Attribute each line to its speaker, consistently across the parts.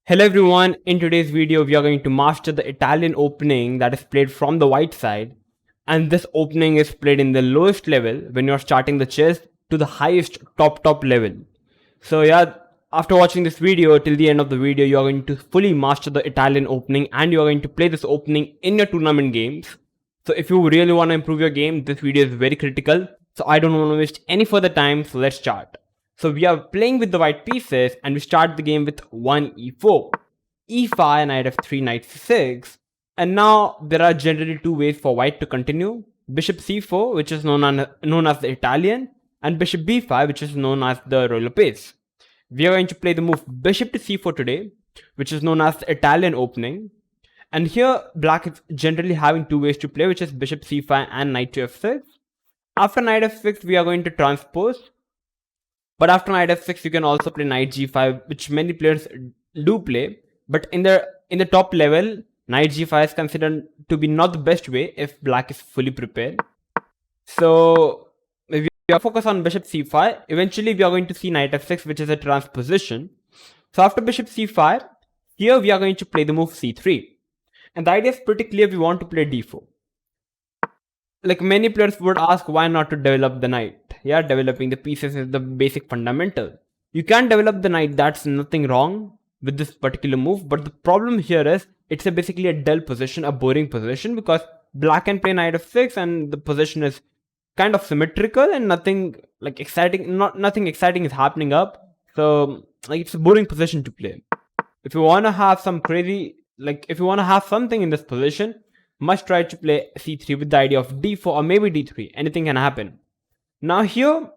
Speaker 1: Hello everyone, in today's video we are going to master the Italian opening that is played from the white side, and this opening is played in the lowest level when you are starting the chess to the highest top level. So yeah, after watching this video till the end of the video you are going to fully master the Italian opening and you are going to play this opening in your tournament games. So if you really want to improve your game, this video is very critical. So I don't want to waste any further time, so let's start. So we are playing with the white pieces and we start the game with 1 e4, e5, knight f3, knight c6. And now there are generally two ways for white to continue. Bishop c4, which is known as the Italian, and bishop b5, which is known as the royal pace. We are going to play the move bishop to c4 today, which is known as the Italian opening. And here black is generally having two ways to play, which is bishop c5 and knight to f6. After knight f6 we are going to transpose. But after knight f6, you can also play knight g5, which many players do play. But in the top level, knight g5 is considered to be not the best way if black is fully prepared. So if we are focused on bishop c5, eventually we are going to see knight f6, which is a transposition. So after bishop c5, here we are going to play the move c3. And the idea is pretty clear, we want to play d4. Like many players would ask, why not to develop the knight? Yeah, developing the pieces is the basic fundamental. You can develop the knight, that's nothing wrong with this particular move, but the problem here is it's basically a dull position, a boring position, because black can play knight f6 and the position is kind of symmetrical and nothing exciting is happening up. So like it's a boring position to play. If you want to have some crazy, if you want to have something in this position, must try to play c3 with the idea of d4 or maybe d3. Anything can happen. Now here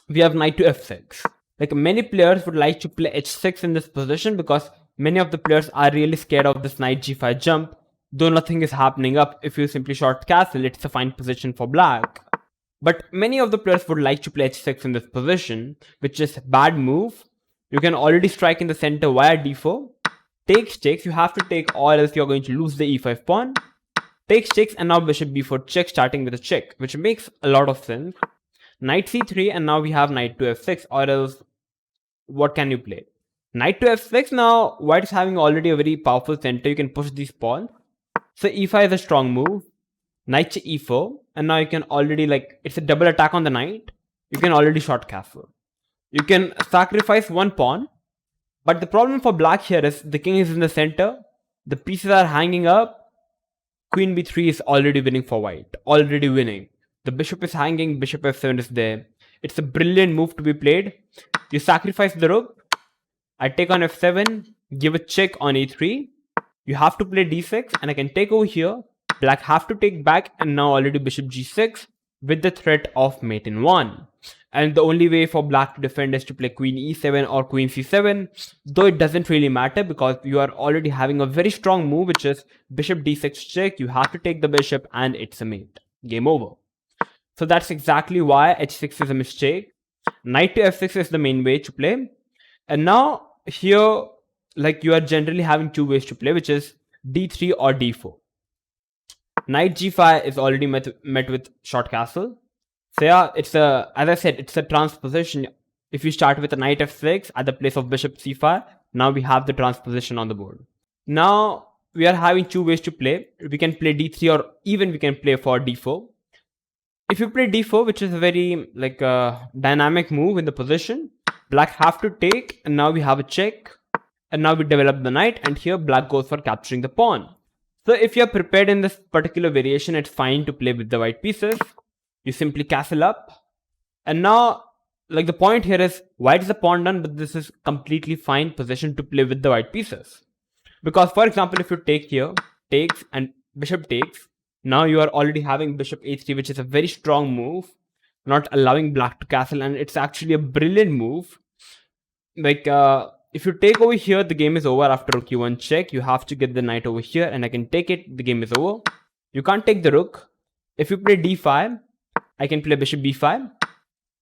Speaker 1: we have knight to f6. Like many players would like to play h6 in this position because many of the players are really scared of this knight g5 jump. Though nothing is happening up, if you simply short castle, it's a fine position for black. But many of the players would like to play h6 in this position, which is bad move. You can already strike in the center via d4. Takes, you have to take or else you're going to lose the e5 pawn. Takes, and now bishop b4 check, starting with a check, which makes a lot of sense. Knight c3, and now we have knight to f6, or else what can you play? Knight to f6, now white is having already a very powerful center, you can push these pawns. So e5 is a strong move. Knight to e4, and now you can already, it's a double attack on the knight. You can already short castle. You can sacrifice one pawn. But the problem for black here is the king is in the center, the pieces are hanging up, queen b3 is already winning for white, already winning. The bishop is hanging, bishop f7 is there. It's a brilliant move to be played. You sacrifice the rook, I take on f7, give a check on e3. You have to play d6 and I can take over here. Black have to take back and now already bishop g6 with the threat of mate in 1. And the only way for black to defend is to play queen e7 or queen c7, though it doesn't really matter because you are already having a very strong move, which is bishop d6 check. You have to take the bishop and it's a mate. Game over. So that's exactly why h6 is a mistake. Knight to f6 is the main way to play. And now here, you are generally having two ways to play, which is d3 or d4. Knight g5 is already met with short castle. So yeah, as I said, it's a transposition. If you start with a knight f6 at the place of bishop c5, now we have the transposition on the board. Now we are having two ways to play. We can play d3 or even we can play for d4. If you play d4, which is a very dynamic move in the position, black have to take and now we have a check. And now we develop the knight and here black goes for capturing the pawn. So if you are prepared in this particular variation, it's fine to play with the white pieces. You simply castle up. And now, the point here is, white is the pawn done, but this is completely fine position to play with the white pieces. Because, for example, if you take here, takes and bishop takes, now you are already having bishop a3, which is a very strong move, not allowing black to castle, and it's actually a brilliant move. If you take over here, the game is over after rook e1 check. You have to get the knight over here, and I can take it, the game is over. You can't take the rook. If you play d5, I can play bishop b5,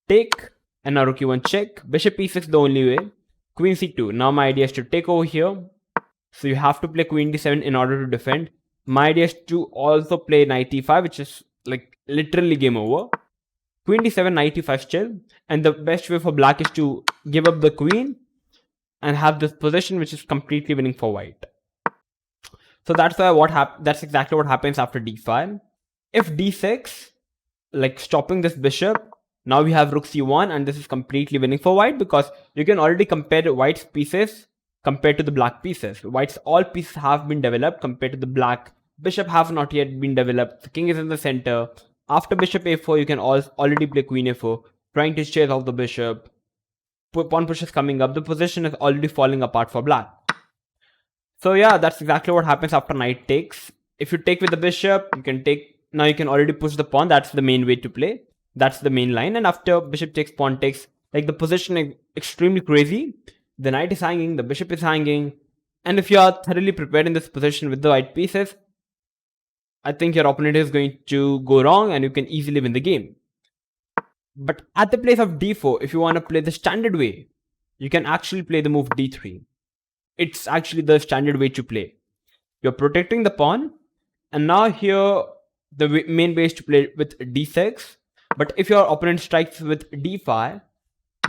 Speaker 1: take, and now rook e1 check. Bishop e6 the only way. Queen c2. Now my idea is to take over here. So you have to play queen d7 in order to defend. My idea is to also play knight e5, which is literally game over. Queen d7, knight e5 still. And the best way for black is to give up the queen and have this position which is completely winning for white. So that's that's exactly what happens after d5. If d6, like stopping this bishop, now we have rook c1, and this is completely winning for white because you can already compare white's pieces compared to the black pieces. White's all pieces have been developed compared to the black. Bishop have not yet been developed. The king is in the center. After bishop a4, you can already play queen a4, trying to chase off the bishop. Pawn push is coming up. The position is already falling apart for black. So yeah, that's exactly what happens after knight takes. If you take with the bishop, you can take. Now you can already push the pawn. That's the main way to play. That's the main line. And after bishop takes, pawn takes, like the position is extremely crazy. The knight is hanging, the bishop is hanging. And if you are thoroughly prepared in this position with the white pieces, I think your opponent is going to go wrong and you can easily win the game. But at the place of d4, if you want to play the standard way, you can actually play the move d3. It's actually the standard way to play. You're protecting the pawn, and now here the main way is to play with d6. But if your opponent strikes with d5,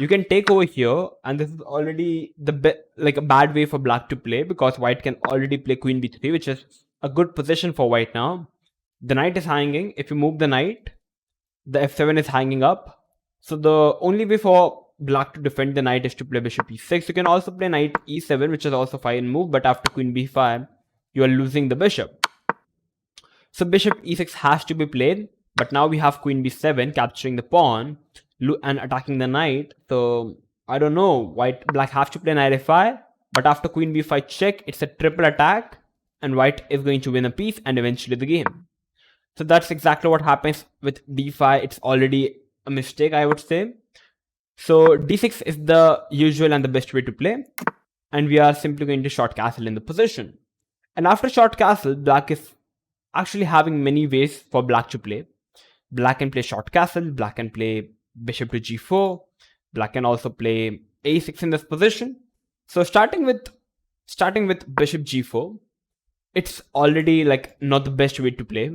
Speaker 1: you can take over here, and this is already like a bad way for black to play because white can already play queen b3, which is a good position for white now. The knight is hanging. If you move the knight, the f7 is hanging up. So the only way for black to defend the knight is to play bishop e6. You can also play knight e7, which is also fine move, but after queen b5, you are losing the bishop. So bishop e6 has to be played, but now we have queen b7 capturing the pawn and attacking the knight. So I don't know, black have to play knight f5, but after queen b5 check, it's a triple attack, and white is going to win a piece and eventually the game. So that's exactly what happens with d5. It's already a mistake, I would say. So d6 is the usual and the best way to play, and we are simply going to short castle in the position. And after short castle, black is actually having many ways for black to play. Black can play short castle, black can play bishop to g4, black can also play a6 in this position. So starting with bishop g4, it's already like not the best way to play.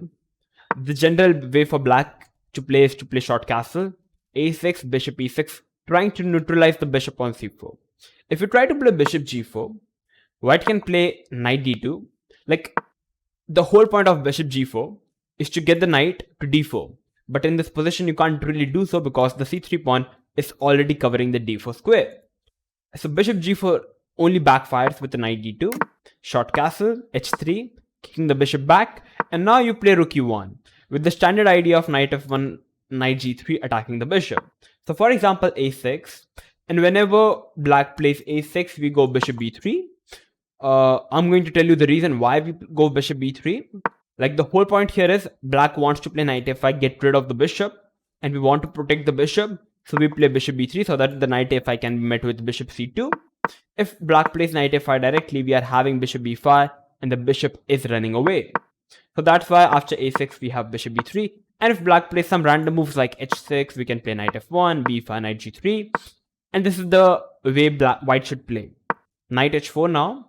Speaker 1: The general way for black to play is to play short castle, a6, bishop e6, trying to neutralize the bishop on c4. If you try to play bishop g4, white can play knight d2. Like, the whole point of bishop g4 is to get the knight to d4. But in this position, you can't really do so because the c3 pawn is already covering the d4 square. So bishop g4 only backfires with the knight d2, short castle, h3, kicking the bishop back, and now you play rook e1 with the standard idea of knight f1, knight g3 attacking the bishop. So for example, a6, and whenever black plays a6, we go bishop b3. I'm going to tell you the reason why we go bishop b3. Like, the whole point here is black wants to play knight f5, get rid of the bishop, and we want to protect the bishop. So we play bishop b3 so that the knight f5 can be met with bishop c2. If black plays knight f5 directly, we are having bishop b5 and the bishop is running away. So that's why after a6 we have bishop b3. And if black plays some random moves like h6, we can play knight f1, b5, knight g3. And this is the way white should play. Knight h4 now.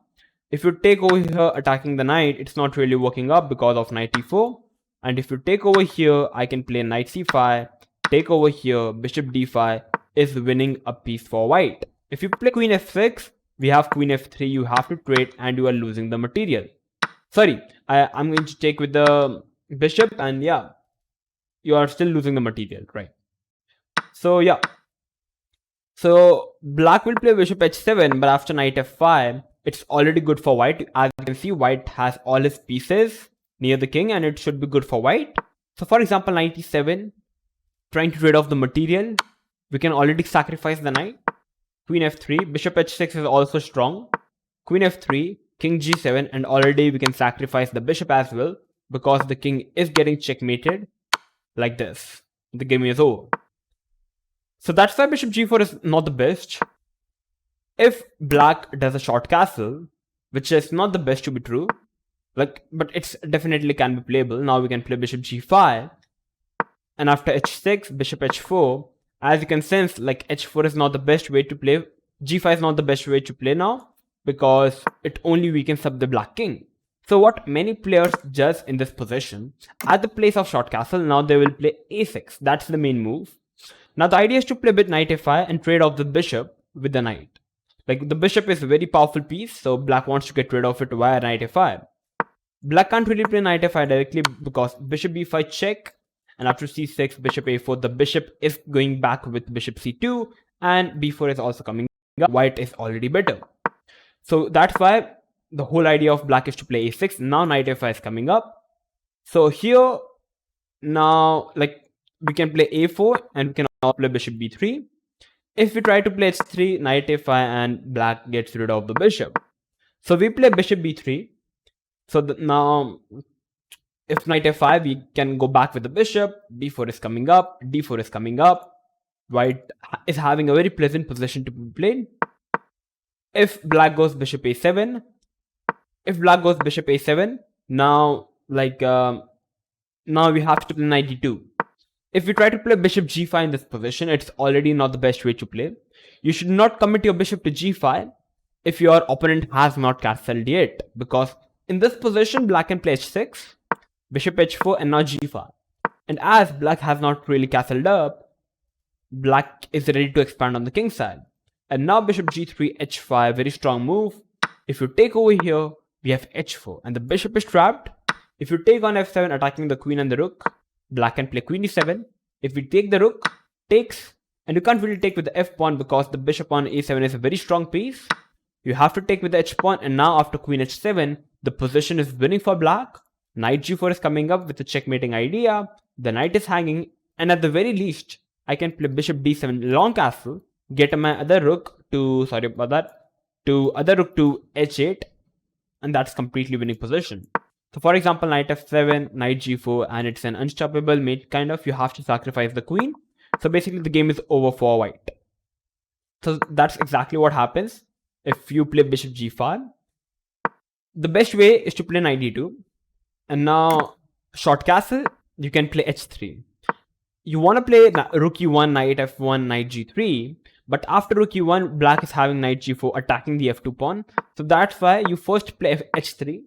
Speaker 1: If you take over here attacking the knight, it's not really working up because of knight e4. And if you take over here, I can play knight c5, take over here, bishop d5 is winning a piece for white. If you play queen f6, we have queen f3, you have to trade and you are losing the material. Sorry, I'm going to take with the bishop, and yeah, you are still losing the material, right? So yeah. So black will play bishop h7, but after knight f5, it's already good for white. As you can see, white has all his pieces near the king, and it should be good for white. So for example, knight e7, trying to rid of the material. We can already sacrifice the knight. Queen f3, bishop h6 is also strong. Queen f3, king g7, and already we can sacrifice the bishop as well because the king is getting checkmated like this. The game is over. So that's why bishop g4 is not the best. If black does a short castle, which is not the best to be true, but it's definitely can be playable. Now we can play bishop g5, and after h6, bishop h4. As you can sense, like, h4 is not the best way to play. g5 is not the best way to play now because it only weakens up the black king. So what many players does in this position, at the place of short castle, now they will play a6. That's the main move. Now the idea is to play bit knight f5 and trade off the bishop with the knight. Like the bishop is a very powerful piece, so black wants to get rid of it via knight a5. Black can't really play knight a5 directly because bishop b5 check, and after c6, bishop a4, the bishop is going back with bishop c2, and b4 is also coming up. White is already better. So that's why the whole idea of black is to play a6. Now knight a5 is coming up. So here, now like we can play a4 and we can also play bishop b3. If we try to play h3, knight a5, and black gets rid of the bishop. So we play bishop b3. So now, if knight a5, we can go back with the bishop. b4 is coming up, d4 is coming up. White is having a very pleasant position to be played. If black goes bishop a7, now now we have to play knight d2. If we try to play bishop g5 in this position, it's already not the best way to play. You should not commit your bishop to g5 if your opponent has not castled yet, because in this position, black can play h6, bishop h4, and now g5. And as black has not really castled up, black is ready to expand on the king side. And now bishop g3, h5, very strong move. If you take over here, we have h4, and the bishop is trapped. If you take on f7, attacking the queen and the rook, black can play queen e7. If we take the rook, takes, and you can't really take with the f pawn because the bishop on a7 is a very strong piece. You have to take with the h pawn, and now after queen h7, the position is winning for black. Knight g4 is coming up with the checkmating idea. The knight is hanging, and at the very least, I can play bishop d7 long castle, get my other rook to, other rook to h8, and that's completely winning position. So for example, knight f7, knight g4, and it's an unstoppable mate kind of. You have to sacrifice the queen. So basically the game is over for white. So that's exactly what happens if you play bishop g5. The best way is to play knight d2. And now short castle, you can play h3. You want to play rook e1, knight f1, knight g3. But after rook e1, black is having knight g4 attacking the f2 pawn. So that's why you first play h3.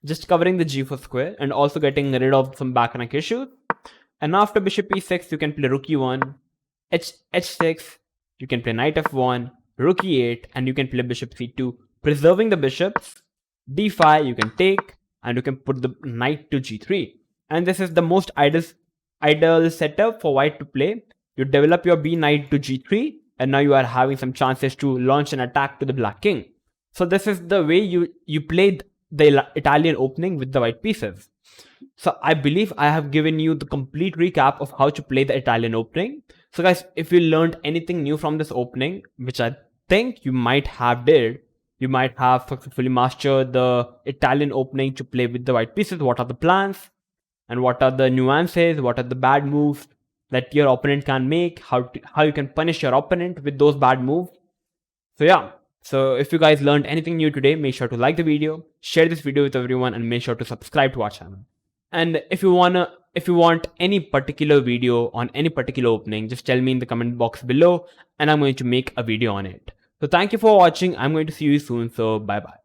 Speaker 1: Just covering the g4 square and also getting rid of some back rank issues. And after bishop e6, you can play rook e1, h6, you can play knight f1, rook e8, and you can play bishop c2, preserving the bishops. d5, you can take, and you can put the knight to g3. And this is the most ideal setup for white to play. You develop your b knight to g3, and now you are having some chances to launch an attack to the black king. So this is the way you played the Italian opening with the white pieces. So I believe I have given you the complete recap of how to play the Italian opening. So guys, if you learned anything new from this opening, which I think you might have you might have successfully mastered the Italian opening to play with the white pieces. What are the plans? And what are the nuances? What are the bad moves that your opponent can make? How you can punish your opponent with those bad moves? So yeah. So if you guys learned anything new today, make sure to like the video, share this video with everyone, and make sure to subscribe to our channel. And if you want any particular video on any particular opening, just tell me in the comment box below, and I'm going to make a video on it. So thank you for watching. I'm going to see you soon. So bye bye.